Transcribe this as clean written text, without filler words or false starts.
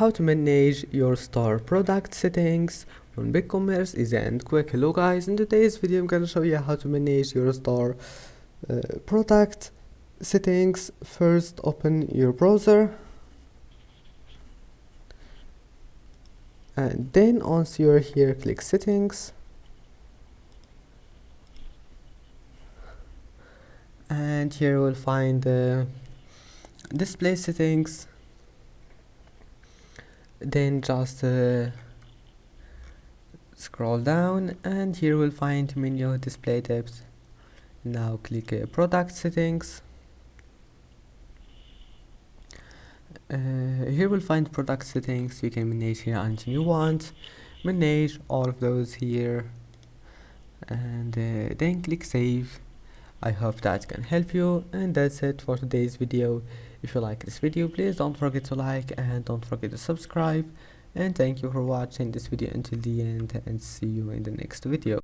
how to manage your store product settings on Bigcommerce easy and quick. Hello guys, in today's video I'm gonna show you how to manage your store product settings. First, open your browser and then once you're here, click settings, and here you will find display settings. Then just scroll down and here we'll find menu display types. Now click product settings. Here we'll find product settings. You can manage here anything you want, manage all of those here, and then click save. I hope that can help you, and that's it for today's video. If you like this video, please don't forget to like and don't forget to subscribe, and thank you for watching this video until the end, and see you in the next video.